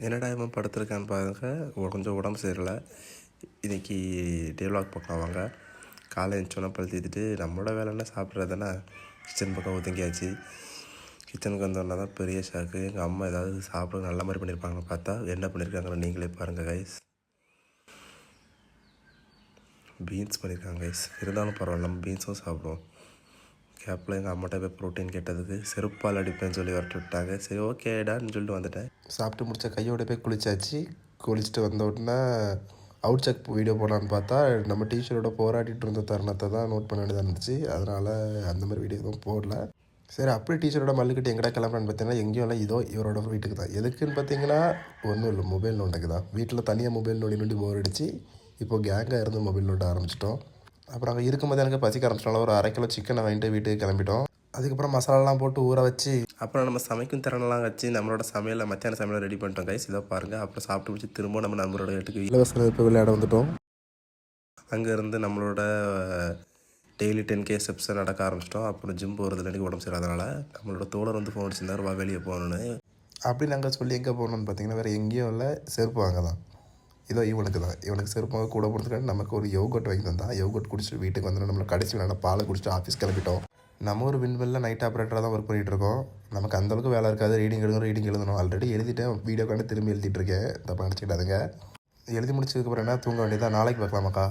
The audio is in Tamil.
என்னடா இவன் படுத்துருக்கான்னு பாருங்க, கொஞ்சம் உடம்பு சரியில்லை. இன்றைக்கி டே vlog பார்க்கலாம் வாங்க. காலை எழுந்தோன்னே பல் தேய்த்துட்டு நம்மளோட வேலைன்னா சாப்பிட்றதுன்னா கிச்சன் பக்கம் ஒதுங்கியாச்சு. கிச்சனுக்கு வந்தோன்னா தான் பெரிய ஷாக்கு. எங்கள் அம்மா ஏதாவது சாப்பிட நல்ல மாதிரி பண்ணியிருப்பாங்கன்னு பார்த்தா என்ன பண்ணியிருக்காங்கன்னு நீங்களே பாருங்கள் கைஸ். பீன்ஸ் பண்ணியிருக்காங்க கைஸ். இருந்தாலும் பரவாயில்ல, நம்ம பீன்ஸும் சாப்பிடுவோம். கேப்பில் எங்கள் அம்மாட்ட போய் ப்ரோட்டீன் கேட்டதுக்கு செருப்பால் அடிப்பேன்னு சொல்லி வரட்டு விட்டாங்க. சரி ஓகேடான்னு சொல்லிட்டு வந்துட்டேன். சாப்பிட்டு முடிச்ச கையோட போய் குளிச்சாச்சு. குளிச்சுட்டு வந்த உடனே அவுட் செக் வீடியோ போடலான்னு பார்த்தா நம்ம டீச்சரோட போராடிட்டு இருந்த தருணத்தை தான் நோட் பண்ண வேண்டியதாக இருந்துச்சு. அதனால் அந்த மாதிரி வீடியோ எதுவும் போடல. சரி அப்படி டீச்சரோட மல்லுக்கிட்டு எங்கடா கிளம்புறான்னு பார்த்தீங்கன்னா எங்கேயும் இல்லை, இதோ இவரோட வீட்டுக்கு தான். எதுக்குன்னு பார்த்தீங்கன்னா ஒன்றும் இல்லை, மொபைல் நோண்டுக்கு தான். வீட்டில் தனியாக மொபைல் நோண்டி போர் அடிச்சு இப்போ கேங்காக இருந்து மொபைல் நோண்ட ஆரம்பிச்சிட்டோம். அப்புறம் அங்கே இருக்கும்போது எனக்கு பசிக்க ஆரம்பிச்சினால ஒரு 1/2 கிலோ சிக்கனை வாங்கிட்டு வீட்டுக்கு கிளம்பிட்டோம். அதுக்கப்புறம் மசாலாலாம் போட்டு ஊற வச்சு அப்புறம் நம்ம சமைக்கும் திறனெல்லாம் வச்சு நம்மளோட சமையலை மத்தியான சமையலை ரெடி பண்ணிட்டோம் கைஸ். இதை பாருங்கள். அப்புறம் சாப்பிட்டு முடிச்சு திரும்ப நம்ம நம்மளோட வீட்டுக்கு இலவச இப்போ விளையாட வந்துட்டோம். அங்கேருந்து நம்மளோட டெய்லி 10K ஸ்டெப்ஸை நடக்க ஆரம்பிச்சிட்டோம். அப்புறம் ஜிம் போகிறதுல எனக்கு உடம்பு சரியாதனால நம்மளோட தோழர் வந்து ஃபோன் அடிச்சிருந்தார், வா வெளியே போகணுன்னு. அப்படி நாங்கள் சொல்லி எங்கே போகணுன்னு பார்த்தீங்கன்னா வேறு எங்கேயும் இல்லை, செருப்பு வாங்க தான். இதோ இவனுக்கு செருப்பாக கூட போகிறதுக்காக நமக்கு ஒரு யோகட் வாங்கி தந்தான். யோகட் குடிச்சிட்டு வீட்டுக்கு வந்து நம்மளை கடைசி விளையாட பாலை குடிச்சிட்டு ஆஃபீஸ் கிளம்பிட்டோம். நம்ம ஒரு விண்வெளில் நைட் ஆப்ரேட்டராக தான் ஒர்க் பண்ணிகிட்ருக்கோம். நமக்கு அந்தளவுக்கு வேலை இருக்காது. ரீடிங் எழுதணும். ஆல்ரெடி எழுதிட்டேன், வீடியோ காண்டு திரும்பி எழுதிட்டுருக்கேன், தப்பாக நினச்சிக்கிட்டாதுங்க. எழுதி முடிச்சதுக்கப்புறம் என்ன தூங்க வேண்டியதான். நாளைக்கு பார்க்கலாமாக்கா.